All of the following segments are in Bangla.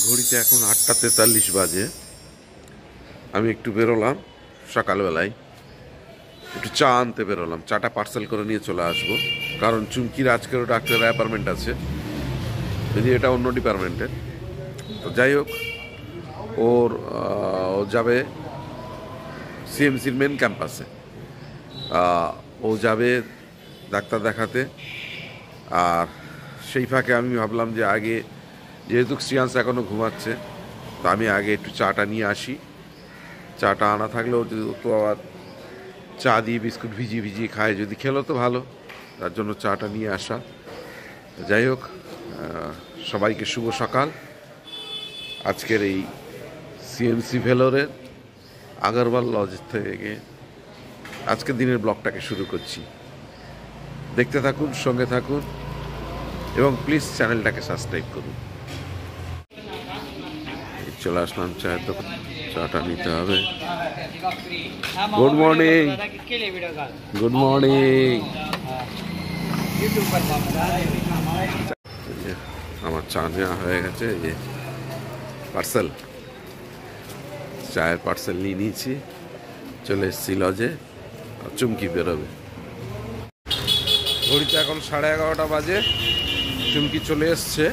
ঘড়িতে এখন 8টা 43 বাজে। আমি একটু বেরোলাম সকালবেলায়, একটু চা আনতে বেরোলাম। চাটা পার্সেল করে নিয়ে চলে আসবো, কারণ চুমকির আজকেরও ডাক্তারের অ্যাপয়েন্টমেন্ট আছে, যদি এটা অন্য ডিপার্টমেন্টের। তো যাই হোক, ও যাবে সিএমসির মেন ক্যাম্পাসে, ও যাবে ডাক্তার দেখাতে। আর সেই ফাঁকে আমি ভাবলাম যে আগে, যেহেতু শ্রিয়াংশ এখনও ঘুমাচ্ছে, তো আমি আগে একটু চাটা নিয়ে আসি। চাটা আনা থাকলেও তো আবার চা দিয়ে বিস্কুট ভিজিয়ে ভিজিয়ে খায়, যদি খেলো তো ভালো, তার জন্য চাটা নিয়ে আসা। যাই হোক, সবাইকে শুভ সকাল। আজকের এই সিএমসি ভেলোরের আগরওয়াল লজ থেকে আজকের দিনের ব্লগটাকে শুরু করছি। দেখতে থাকুন, সঙ্গে থাকুন এবং প্লিজ চ্যানেলটাকে সাবস্ক্রাইব করুন। চলে আসলাম চায়ের দোকান, চাটা নিতে হবে। Good morning, good morning. আমার চা নেওয়া হয়ে গেছে, এই যে পার্সেল, চায়ের পার্সেল নিয়ে নিয়েছি। চলে এসেছি লজে, চুমকি বেরোবে। ঘড়িতে এখন 11:30 বাজে। চুমকি চলে এসছে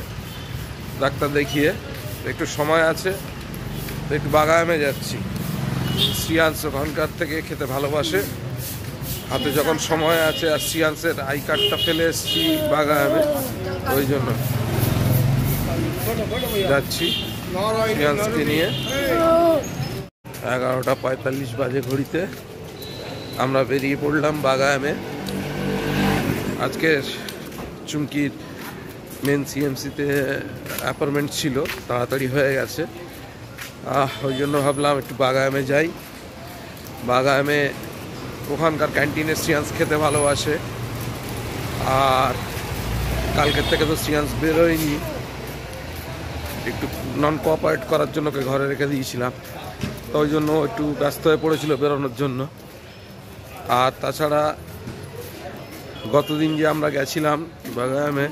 ডাক্তার দেখিয়ে, একটু সময় আছে তো একটু বাগায়ামে যাচ্ছি। শ্রিয়াংশ ওখানকার থেকে খেতে ভালোবাসে, হাতে যখন সময় আছে। আর শ্রিয়াংশের আই কার্ডটা ফেলে এসেছি বাগায়ামে, ওই জন্য যাচ্ছি শ্রিয়াংশকে নিয়ে। 11:45 বাজে ঘড়িতে আমরা বেরিয়ে পড়লাম বাগায়ামে। আজকে চুমকির মেন সিএমসিতে অ্যাপয়েন্টমেন্ট ছিল, তাড়াতাড়ি হয়ে গেছে। ওই জন্য ভাবলাম একটু বাগায়ামে যাই। বাগায়ামে ওখানকার ক্যান্টিনে শ্রিয়াংশ খেতে ভালোবাসে, আর কালকের থেকে তো শ্রিয়াংশ বেরোয়নি, একটু নন কোঅপারেট করার জন্য ওকে ঘরে রেখে দিয়েছিলাম, তো ওই জন্য একটু ব্যস্ত হয়ে পড়েছিল বেরোনোর জন্য। আর তাছাড়া গতদিন যে আমরা গেছিলাম বাগায়ামে,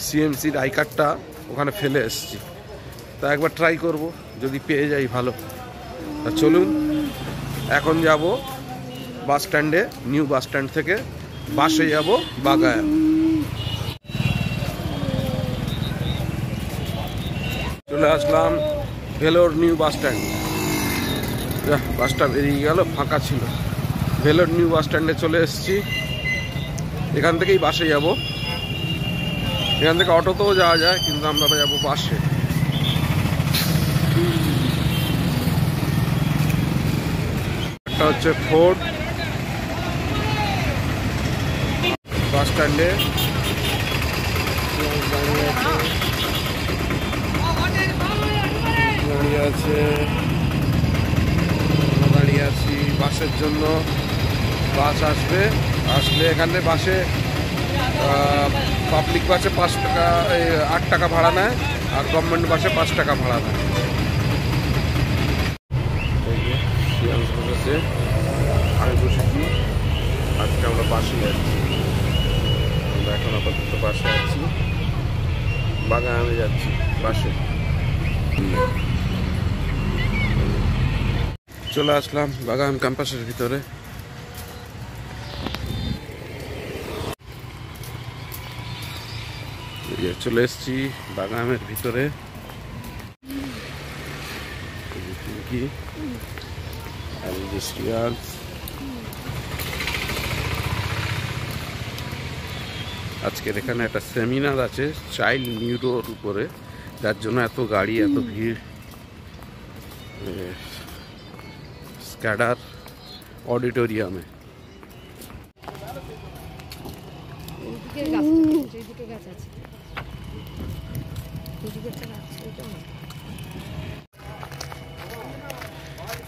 সিএমসির আই কার্ডটা ওখানে ফেলে এসেছি, তা একবার ট্রাই করব, যদি পেয়ে যাই ভালো। তা চলুন, এখন যাব বাস স্ট্যান্ডে, নিউ বাস স্ট্যান্ড থেকে বাসে যাব বাগায়াম। চলে আসলাম ভেলোর নিউ বাস স্ট্যান্ড। বাসটা বেরিয়ে গেল, ফাঁকা ছিল। ভেলোর নিউ বাস স্ট্যান্ডে চলে এসেছি। এখান থেকেই বাসে যাব। এখান থেকে অটোতেও যাওয়া যায়, কিন্তু আমরা যাবো বাসে। একটা হচ্ছে ফোর্ড বাস স্ট্যান্ডে দাঁড়িয়ে আছি বাসের জন্য। বাস আসবে, আসলে এখানে বাসে পাবলিক বাসে 5 টাকা 8 টাকা ভাড়া নেয়, আর গভর্নমেন্ট বাসে 5 টাকা ভাড়া নেয়। আমি বসেছি, আজকে আমরা বাসে যাচ্ছি। আমরা এখন আপাতত বাসে আছি, বাগায়ামে যাচ্ছি বাসে। চলে আসলাম বাগায়াম ক্যাম্পাসের ভিতরে। চলে এসছি বাগায়ামের ভিতরে। আজকের এখানে একটা সেমিনার আছে চাইল্ড নিউরোর উপরে, যার জন্য এত গাড়ি, এত ভিড়। স্ক্যাডার অডিটোরিয়ামে।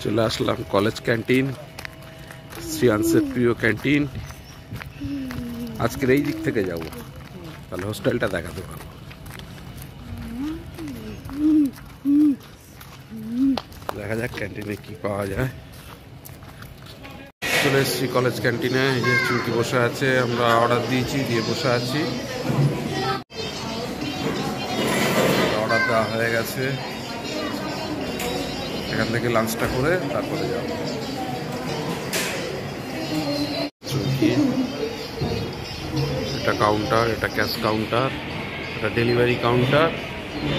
চলে আসলাম কলেজ ক্যান্টিন, শ্রিয়াংশের প্রিয় ক্যান্টিন। আজকের এই দিক থেকে যাব, তাহলে হোস্টেলটা দেখাতে পারবো। দেখা যাক ক্যান্টিনে কি পাওয়া যায়। চলে এসেছি কলেজ ক্যান্টিনে। এই যে চুমকি বসে আছে, আমরা অর্ডার দিয়েছি, দিয়ে বসে আছি। অর্ডার দেওয়া হয়ে গেছে, এখান থেকে লাঞ্চটা করে তারপরে যাব। চুমকি, এটা কাউন্টার, এটা ক্যাশ কাউন্টার, এটা ডেলিভারি কাউন্টার।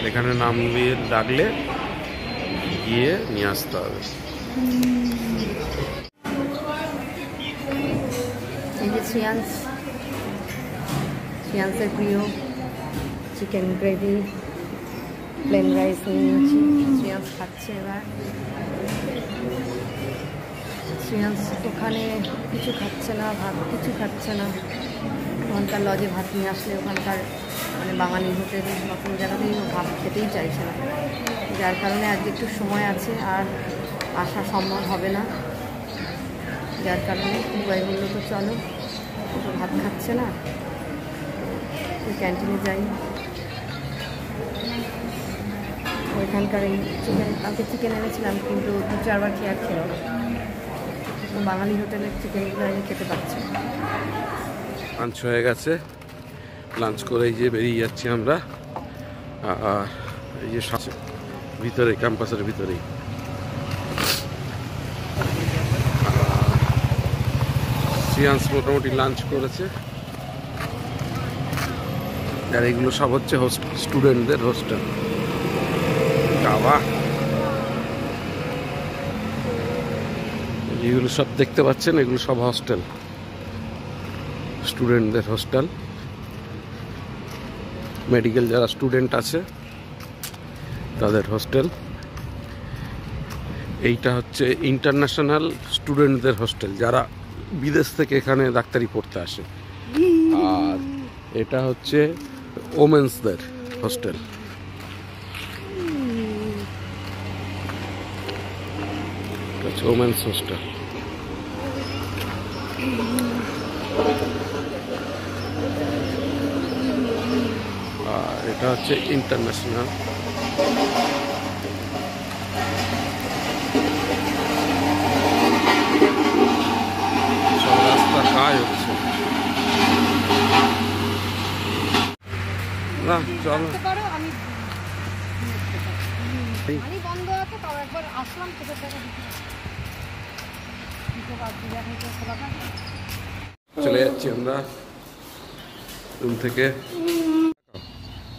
এখানে নাম দিয়ে ডাকলে গিয়ে নিয়ে আসতে হবে। এই যে শ্রিয়াংসের প্রিয় চিকেন গ্রেভি প্লেন রাইস নিয়ে নিয়েছি। শ্রিয়াংস খাচ্ছে এবার। শ্রিয়াংস ওখানে কিছু খাচ্ছে না, ভাত কিছু খাচ্ছে না। ওখানকার লজে ভাত নিয়ে আসলে ওখানকার মানে বাঙালি হোটেলে বা কোনো জায়গাতেই ভাত খেতেই চাইছে না, যার কারণে আজকে একটু সময় আছে আর আসা সম্ভব হবে না। যার কারণে বুবাই বললো তো চলো, তো ভাত খাচ্ছে না, তো ক্যান্টিনে যাই। ওইখানকার এই চিকেন, কালকে চিকেন এনেছিলাম কিন্তু 2-4 বার খেয়ে খেলো। বাঙালি হোটেলের চিকেনগুলো আমি খেতে পারছি। লাঞ্চ হয়ে গেছে, লাঞ্চ করে এই যে বেরিয়ে যাচ্ছি আমরা। আর এই যে ভিতরে ক্যাম্পাসের ভিতরেই শ্রিয়াংস মোটামুটি লাঞ্চ করেছে। আর এগুলো সব হচ্ছে স্টুডেন্টদের হোস্টেল। বাবা, এগুলো সব দেখতে পাচ্ছেন, এগুলো সব হস্টেল, স্টুডেন্টদের হোস্টেল। মেডিকেল যারা স্টুডেন্ট আছে তাদের হোস্টেল। এইটা হচ্ছে ইন্টারন্যাশনাল স্টুডেন্টদের হোস্টেল, যারা বিদেশ থেকে এখানে ডাক্তারি পড়তে আসে। আর এটা হচ্ছে ওমেন্সদের হোস্টেল। Women's hostel. আর এটা হচ্ছে ইন্টারন্যাশনাল। সব রাস্তার কাজ হচ্ছে না, চলো। চলে যাচ্ছি আমরা রুম থেকে।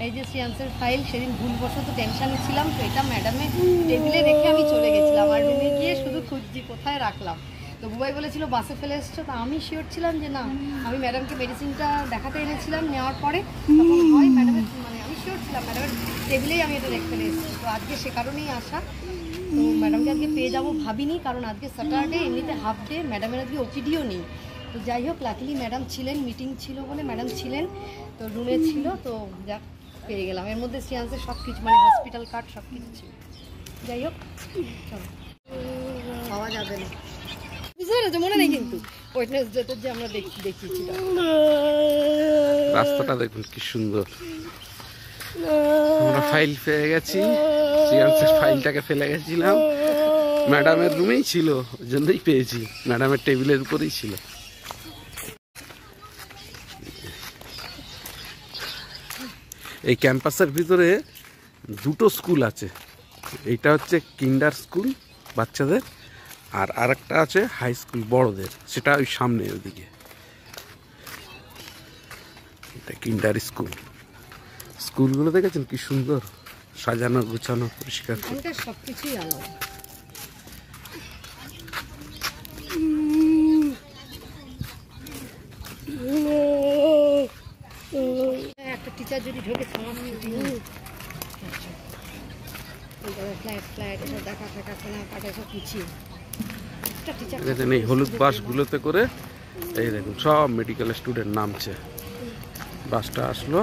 এই যে শ্রিয়াংসের ফাইল, সেদিন ভুলবশত টেনশনে ছিলাম, তো এটা ম্যাডামের টেবিলে রেখে আমি চলে গেছিলাম। আর রুমে গিয়ে শুধু খুঁজছি কোথায় রাখলাম। তো বুবাই বলেছিল বাসে ফেলে এসছো, তো আমি শিওর ছিলাম যে না, আমি ম্যাডামকে মেডিসিনটা দেখাতে এনেছিলাম, নেওয়ার পরে তখন হয় ম্যাডামের, মানে আমি শিওর ছিলাম ম্যাডামের টেবিলেই আমি এটা রেখে ফেলে এসেছি। তো আজকে সে কারণেই আসা। তো ম্যাডামকে আজকে পেয়ে যাবো ভাবিনি, কারণ আজকে স্যাটারডে, এমনিতে হাফ ডে, ম্যাডামের আজকে ওপিডিও নেই। তো যাই হোক, লাকিলি ম্যাডাম ছিলেন, মিটিং ছিল বলে ম্যাডাম ছিলেন, তো রুমে ছিল, তো যাক পেয়ে গেলাম। এর মধ্যে শ্রিয়াংসের সব কিছু, মানে হসপিটাল কার্ড সব কিছু ছিল। যাই হোক, চলো, পাওয়া যাবে না, বুঝতে পেরেছো? মনে নেই কিন্তু ওয়েডনেসডেতে যে আমরা দেখিয়েছিলাম। রাস্তাটা দেখুন কি সুন্দর। আমরা ফাইল পেয়ে গেছি, শ্রিয়াংসের ফাইলটাকে ফেলে গেছিলাম, ম্যাডামের রুমেই ছিল, ওই জন্যই পেয়েছি, ম্যাডামের টেবিলের উপরেই ছিল। এই ক্যাম্পাসের ভিতরে দুটো স্কুল আছে। এইটা হচ্ছে কিন্ডার স্কুল বাচ্চাদের, আর আরেকটা আছে হাই স্কুল বড়দের, সেটা ওই সামনে ওইদিকে। এটা কিন্ডার স্কুল। স্কুলগুলো দেখেছেন কি সুন্দর সাজানো গুছানো পরিষ্কার, সবকিছুই আলাদা। একটা টিচার যদি ঢোকে এই হলুদ বাসগুলোতে করে এই দেখুন সব মেডিকেল স্টুডেন্ট নামছে। বাসটা আসলো,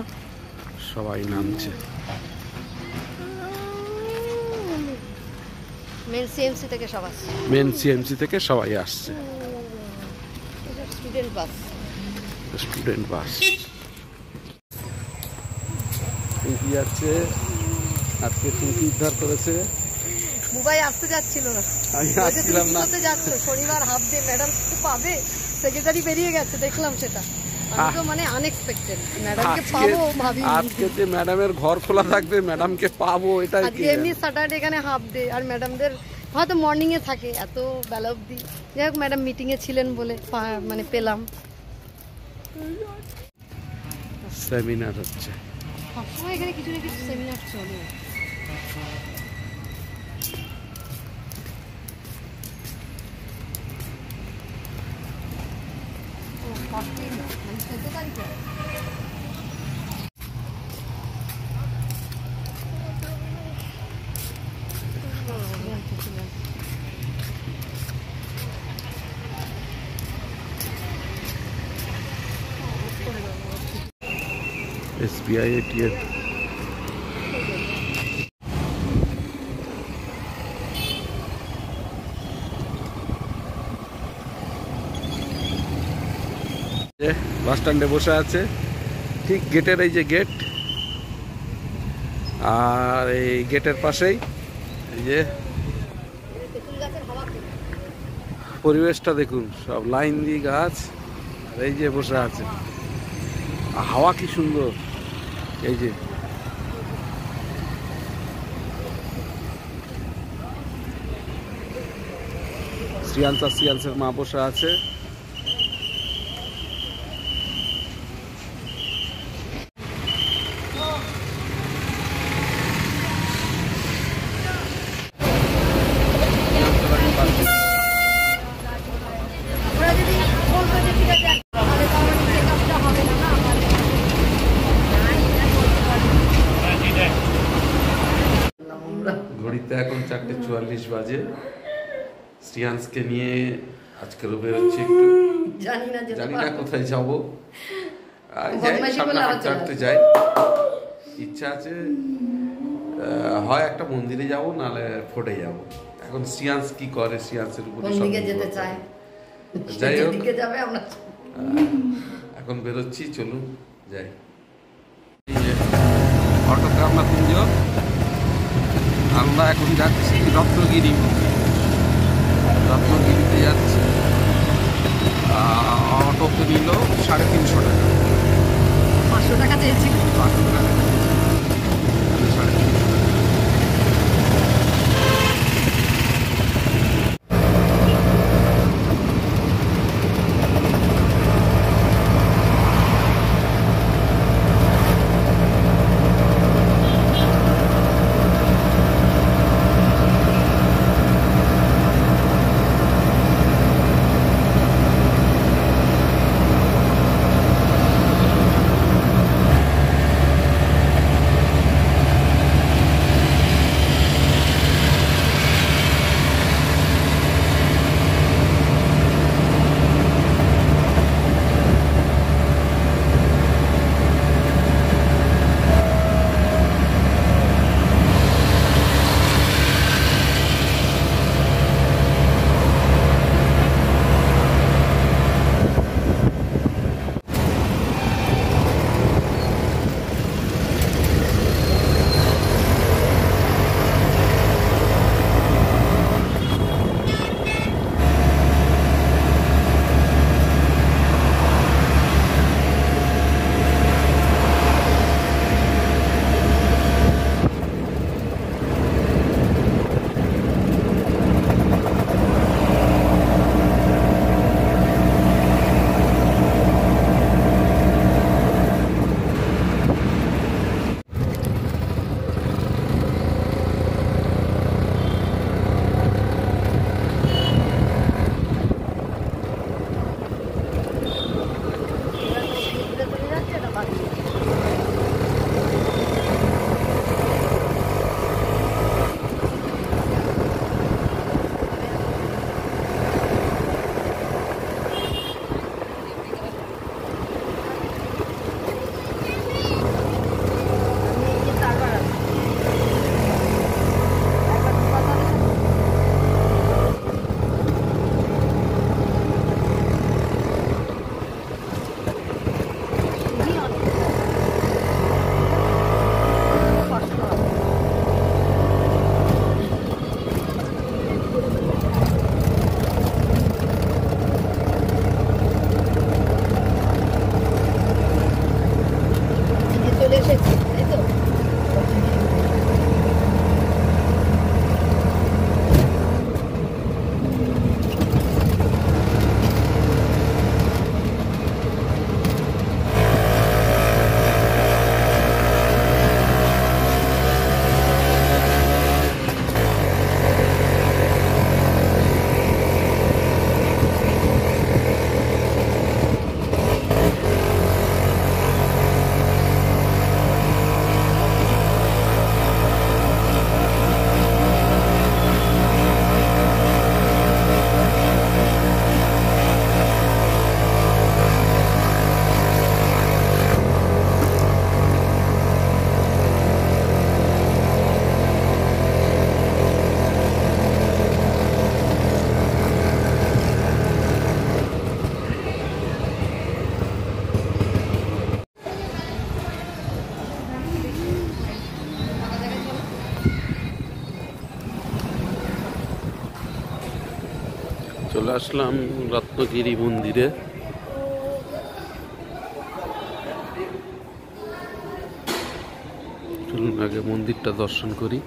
সবাই নামছে। মেন সিএমসি থেকে সব আসছে, মেন সিএমসি থেকে সবাই আসছে। স্টুডেন্ট বাস, স্টুডেন্ট বাস। টুকি যাচ্ছে, আজকে টুকি উদ্ধার করেছে। মুম্বাই আসতে যাচ্ছিল না, আমি আসছিলাম না, যাচ্ছে শনিবার হাফ ডে, ম্যাডাম পাবে, সেক্রেটারি বেরিয়ে গেছে, দেখলাম সেটা। আমি তো মানে আনএক্সপেক্টেড ম্যাডামকে আজকে পাবো ভাবি। আজকে যে ম্যাডামের ঘর খোলা থাকবে, ম্যাডামকে পাবো, এটা আজকে এমনি স্যাটারডে এখানে হাফ ডে, আর ম্যাডামদের হয়তো মর্নিং এ থাকে এত বেলা অবধি। যাই হোক ম্যাডাম মিটিং এ ছিলেন বলে মানে পেলাম। সেমিনার হচ্ছে। সবসময় এখানে কিছু না কিছু সেমিনার চলে। ও 14 মানে 14 তারিখে। SBI ATM। বাস স্ট্যান্ডে বসে আছে, ঠিক গেটের এই যে গেট, আর এই গেটের পাশেই এই যে পরিবেশটা দেখুন, সব লাইন দিয়ে গাছ, আর এই যে বসে আছে, হাওয়া কি সুন্দর। এই যে শ্রিয়ান্সের মা বসে আছে। ওরা যদি বলতো যে ঠিক আছে তাহলে তো আমার চেকআপটা হবে না না আমার। ঘড়িতে এখন 4:44 বাজে। শ্রিয়াংশকে নিয়ে আজকেরও বেরোচ্ছি একটু, জানি না যেতে জানি না পারবো। কোথায় যাবো। যাই বদমাইশি সামনে করলে আবার হাঁটতে চলে হাঁটতে আসবো। যাই, ইচ্ছা আছে হয় একটা মন্দিরে যাব, নাহলে ফোর্টে যাব। এখন শ্রিয়াংশ কি করে, শ্রিয়াংশের উপরে কোন সব দিকে নির্ভর যেতে করে। চায়, যাই হোক যেদিকে যাবে আমরা এখন বেরোচ্ছি, চলুন যাই। অটোগ্রামা কুঞ্জ, আমরা এখন যাচ্ছি রত্নগিরিতে যাচ্ছি। অটোতে নিল 350 টাকা। 500 টাকা চেয়েছি। 500 টাকা। 350 টাকা। চলে আসলাম রত্নগিরি মন্দিরে। চলুন আগে মন্দিরটা দর্শন করি।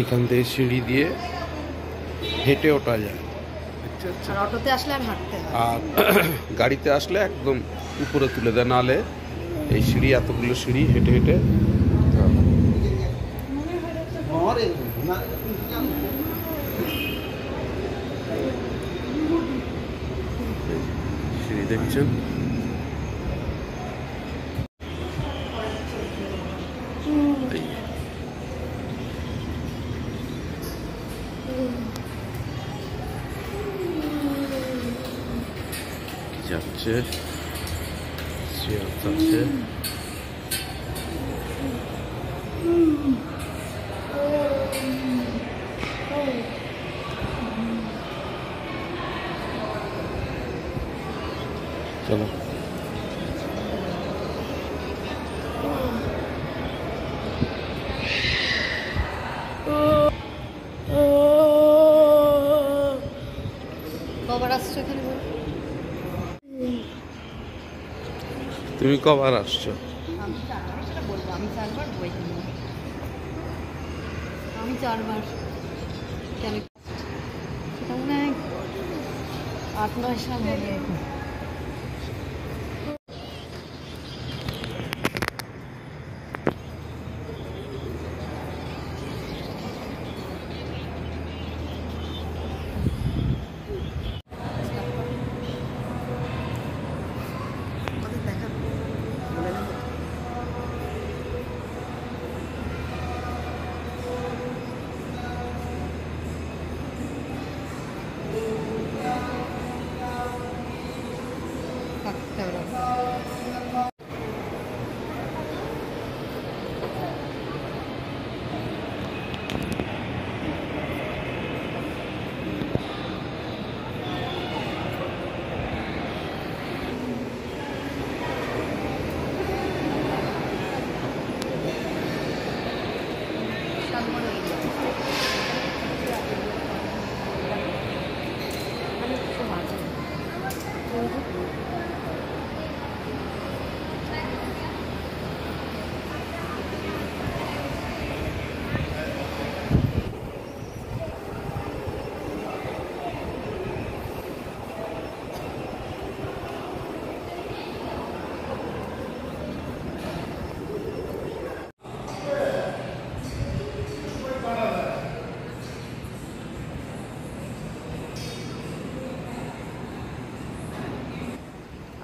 এইখান থেকে সিঁড়ি দিয়ে হেঁটে ওঠা যায়। আর অটোতে আসলে আর হাঁটতে হয়। আর গাড়িতে আসলে একদম উপরে তুলে দেয়, নাহলে এই সিঁড়ি, এতগুলো সিঁড়ি হেঁটে হেঁটে সিঁড়ি দেখছেন। যাচ্ছে আছে। চলো কবার আসছো এখানে? তুমি কবার আসছো? আমি 4 বার, সেটা বলবো। আমি 4 বার বই কিনি। আমি 4 বার কেন সেটা মনে হয় 8-9 সাল হবে।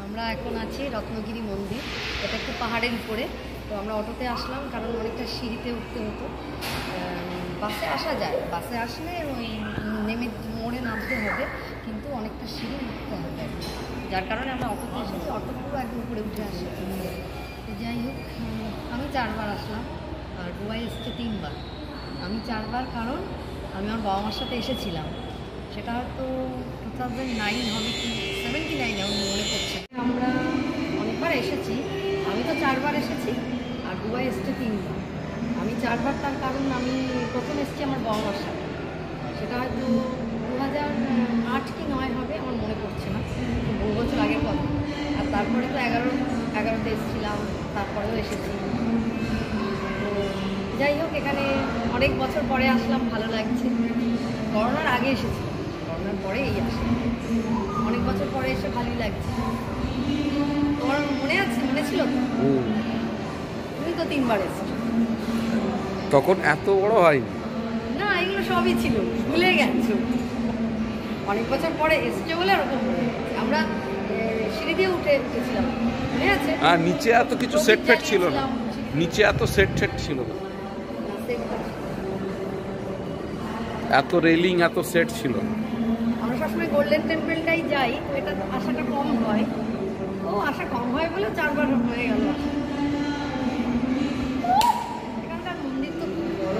আমরা এখন আছি রত্নগিরি মন্দির। এটা একটু পাহাড়ের উপরে। তো আমরা অটোতে আসলাম কারণ অনেকটা সিঁড়িতে উঠতে হতো। বাসে আসা যায়, বাসে আসলে ওই নেমে মোড়ে নামতে হবে, কিন্তু অনেকটা সিঁড়ি উঠতে হবে, যার কারণে আমরা অটোতে এসেছি। অটো পুরো একদম উপরে উঠে আসে। তো যাই হোক, আমি 4 বার আসলাম আর বুবাই এসেছে 3 বার। আমি 4 বার কারণ আমি আমার বাবা মার সাথে এসেছিলাম। সেটা হয়তো 2009 হবে কি 79, আমার মনে পড়ছে। আমরা অনেকবার এসেছি। আমি তো 4 বার এসেছি আর দুবাই এসেছে 3 বার। আমি 4 বার, তার কারণ আমি প্রথম এসেছি আমার বাবা মার সাথে। সেটা হয়তো 2008 কি 9 হবে, আমার মনে পড়ছে না, বহু বছর আগের কথা। আর তারপরে তো 11তে এসেছিলাম, তারপরেও এসেছি। তো যাই হোক, এখানে অনেক বছর পরে আসলাম, ভালো লাগছে। করোনার আগে এসেছি, করোনার পরে এই আসে। অনেক বছর পরে এসে ভালোই লাগছে। তোমার মনে আছে? মনে ছিল তো? তুমি তো 3 বার এসেছো। তখন এত বড় হয়নি না, এগুলো সবই ছিল, ভুলে গেছো। অনেক বছর পরে এসেছো বলে ওরকম মনে হচ্ছে। আমরা সিঁড়ি দিয়ে উঠেছিলাম, মনে আছে? আর নিচে এত কিছু সেট ফেট ছিল না, নিচে এত সেট ফেট ছিল না, এত রেলিং, এত সেট ছিল না। আমরা সবসময় গোল্ডেন টেম্পলটাই যাই, তো এটা আসাটা কম হয়। ও আশা কম হয় বলে 4 বার হয়ে গেল। এখানকার মন্দির তো খুব বড়।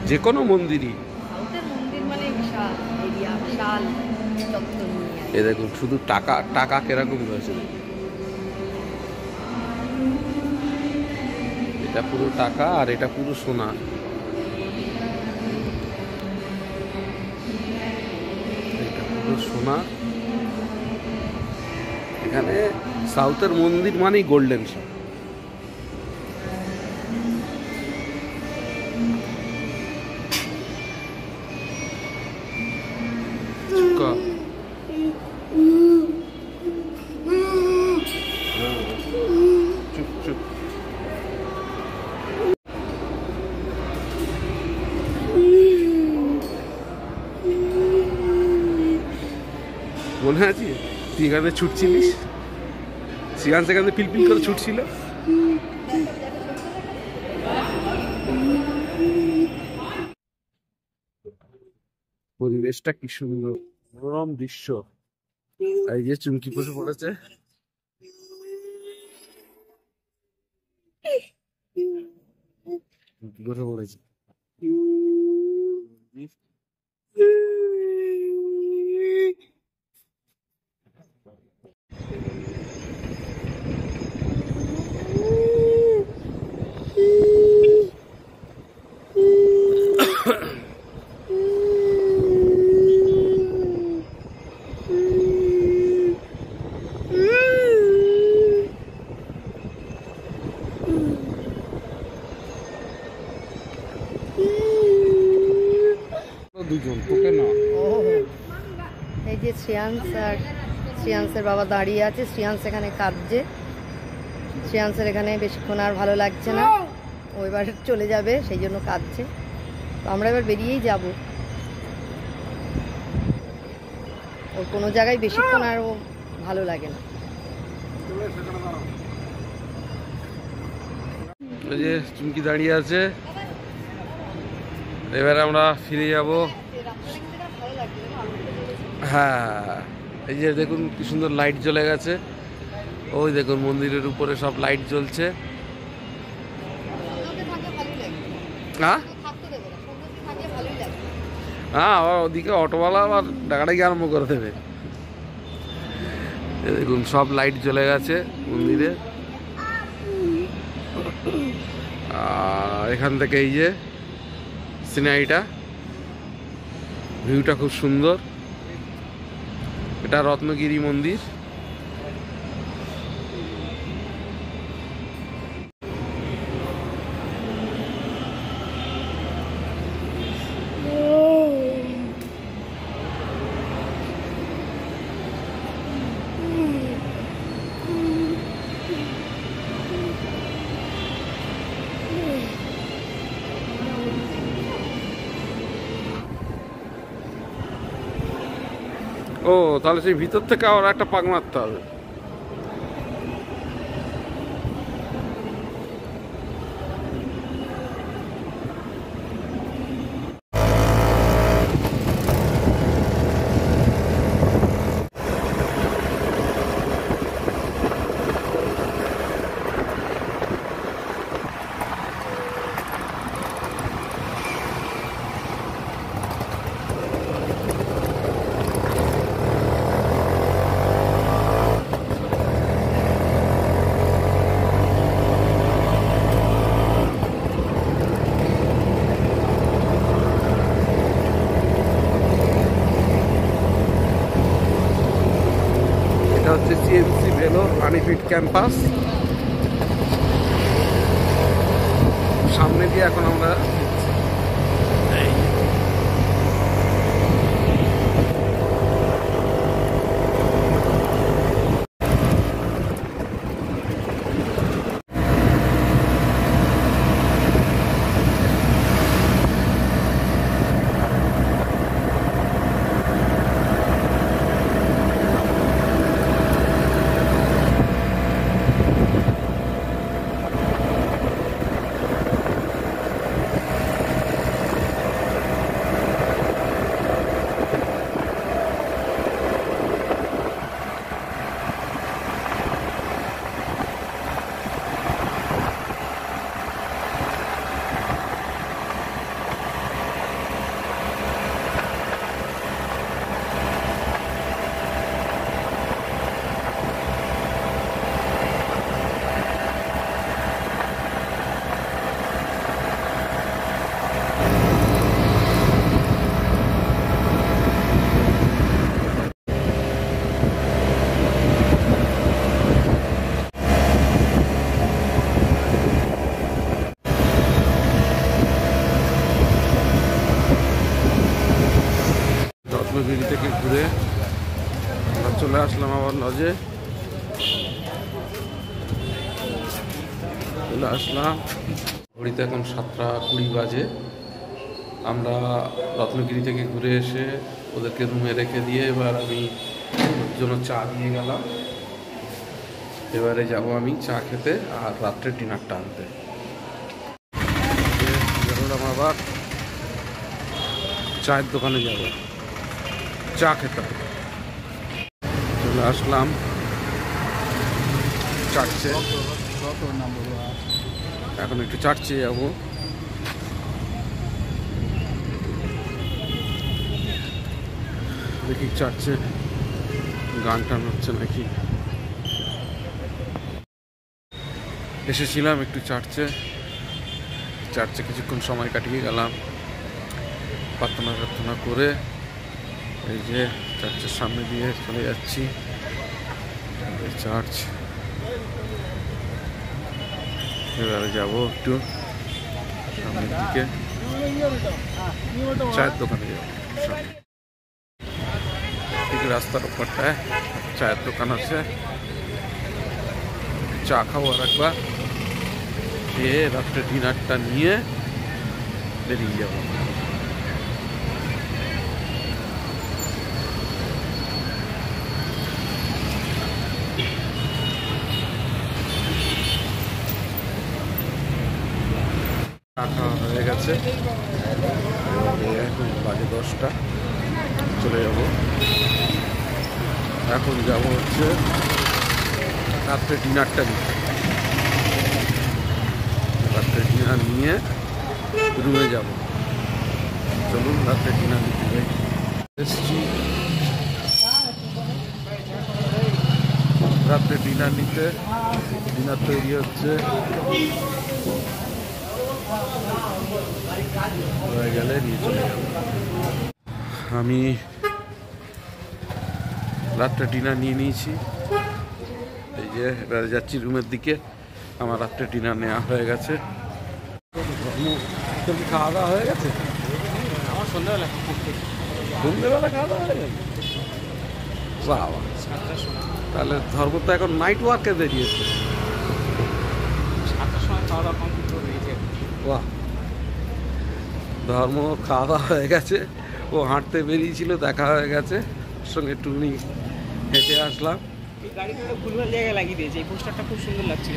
যে কোনো মন্দিরই। সাউথের মন্দির মানে বিশাল এরিয়া, বিশাল চত্বর নিয়ে এ দেখুন শুধু টাকা টাকা কিরকম রয়েছে দেখুন। এটা পুরো টাকা আর এটা পুরো সোনা। এটা পুরো সোনা। এখানে সাউথের মন্দির মানেই গোল্ডেন সব। চুপ চুপ। মনে আছে তুই এখানে ছুটছিলিস, সেখানে পিলপিল করে ছুটছিল। পরিবেশটা কি সুন্দর, মনোরম দৃশ্য। এই যে চুমকি বসে পড়েছে। বসে পড়েছে। দুজন তোকে না। এই যে শ্রেয়াংস আর শ্রেয়াংসের বাবা দাঁড়িয়ে আছে। শ্রেয়াংস এখানে কাঁদছে। শ্রেয়াংসের এখানে বেশিক্ষণ আর ভালো লাগছে না, ও এবার চলে যাবে, সেই জন্য কাঁদছে। তো আমরা এবার বেরিয়েই যাব। ওর কোনো জায়গায় বেশিক্ষণ আর ও ভালো লাগে না। এই যে চুমকি দাঁড়িয়ে আছে। এবার আমরা ফিরে যাব। হ্যাঁ, এই যে দেখুন কি সুন্দর লাইট জ্বলে গেছে। ওই দেখুন মন্দিরের উপরে সব লাইট জ্বলছে। হ্যাঁ হ্যাঁ, আবার ওদিকে অটোওয়ালা আবার ডাকাডাকি আরম্ভ করে দেবে। দেখুন সব লাইট জ্বলে গেছে মন্দিরে। আর এখান থেকে এই যে সিনারিটা, ভিউটা খুব সুন্দর। এটা রত্নগিরি মন্দির। ও তাহলে সেই ভিতর থেকে আবার একটা পাক মারতে হবে। এটা হচ্ছে সিএমসি ভেলোর আনিফিট ক্যাম্পাস। সামনে দিয়ে এখন আমরা রত্নগিরি থেকে ঘুরে আমরা চলে আসলাম আবার লজে। চলে আসলাম, ঘড়িতে এখন 7:20 বাজে। আমরা রত্নগিরি থেকে ঘুরে এসে ওদেরকে রুমে রেখে দিয়ে এবার আমি ওর জন্য চা নিয়ে গেলাম। এবারে যাব আমি চা খেতে আর রাত্রে ডিনারটা আনতে। বেরোলাম আবার চায়ের দোকানে যাব, চা খেতে হবে। চলে আসলাম চার্চে, এখন একটু চার্চে যাবো। দেখি চার্চে গান টান হচ্ছে নাকি। এসেছিলাম একটু চার্চে কিছুক্ষণ সময় কাটিয়ে গেলাম, প্রার্থনা করে এই যে চার্চের সামনে দিয়ে চলে যাচ্ছি। চার্চ এবারে যাবো একটু সামনের দিকে, চায়ের দোকানে যাবো। ঠিক রাস্তার উপরটায় চায়ের দোকান আছে, চা খাবো আর একবার, খেয়ে রাত্রে ডিনারটা নিয়ে বেরিয়ে যাবো। চা খাওয়া হয়ে গেছে, এখন বাজে 10টা, চলে যাব। এখন যাব হচ্ছে রাত্রে ডিনারটা নিতে। রাত্রে ডিনার নিয়ে রুমে যাব। চলুন রাত্রে ডিনার নিতে যাই। এসছি রাত্রে ডিনার নিতে, ডিনার তৈরি হচ্ছে, হয়ে গেলে নিয়ে চলে যাব। আমি রাত্রে ডিনার নিয়ে নিয়েছি, এই যে এবারে যাচ্ছি রুমের দিকে। আমার রাত্রে ডিনার নেওয়া হয়ে গেছে। খাওয়া দাওয়া হয়ে গেছে? আমার সন্ধ্যেবেলা খাওয়া দাওয়া হয়ে গেছে। বাবা, তাহলে ধর্ম তো এখন নাইট ওয়ার্কে বেরিয়েছে। 7টার সময় খাওয়া দাওয়া কমপ্লিট করে দিয়েছে। বাহ, ধর্ম খাওয়া দাওয়া হয়ে গেছে, ও হাঁটতে বেরিয়েছিল, দেখা হয়ে গেছে, ওর সঙ্গে একটুখানি হেঁটে আসলাম। এই গাড়িটা ভুলভাল জায়গায় লাগিয়ে দিয়েছে, এই পোস্টারটা খুব সুন্দর লাগছিল।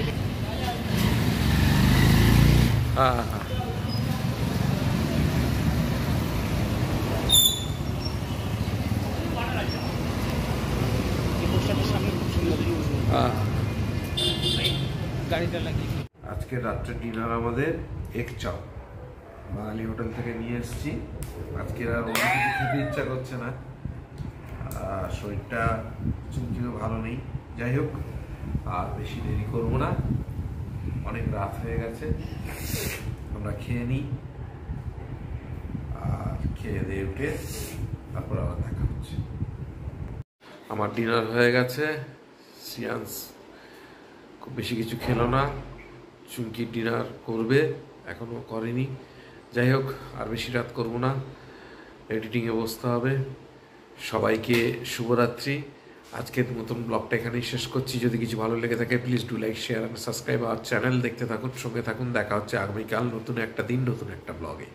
হ্যাঁ, এই পোস্টারটার সামনে খুব সুন্দর হ্যাঁ। গাড়িটা লাগিয়ে। আজকে রাত্রে ডিনার আমাদের এগ চাপ বাঙালি হোটেল থেকে নিয়ে এসেছি। আজকে আর অন্য কিছু খেতে ইচ্ছা করছে না, শরীরটা চুমকিও ভালো নেই। যাই হোক, আর বেশি দেরি করবো না, অনেক রাত হয়ে গেছে, আমরা খেয়ে নিই, আর খেয়ে দিয়ে উঠে তারপর আবার দেখা হচ্ছে। আমার ডিনার হয়ে গেছে, সিয়ান্স খুব বেশি কিছু খেলো না, চুমকি ডিনার করবে, এখনও করেনি। যাই হোক, আর বেশি রাত করব না, এডিটিংয়ে বসতে হবে। সবাইকে শুভরাত্রি। আজকের মতন ব্লগটা এখানেই শেষ করছি। যদি কিছু ভালো লেগে থাকে please do like, share and subscribe our channel. দেখতে থাকুন, সঙ্গে থাকুন। দেখা হচ্ছে আগামীকাল নতুন একটা দিন, নতুন একটা ব্লগে।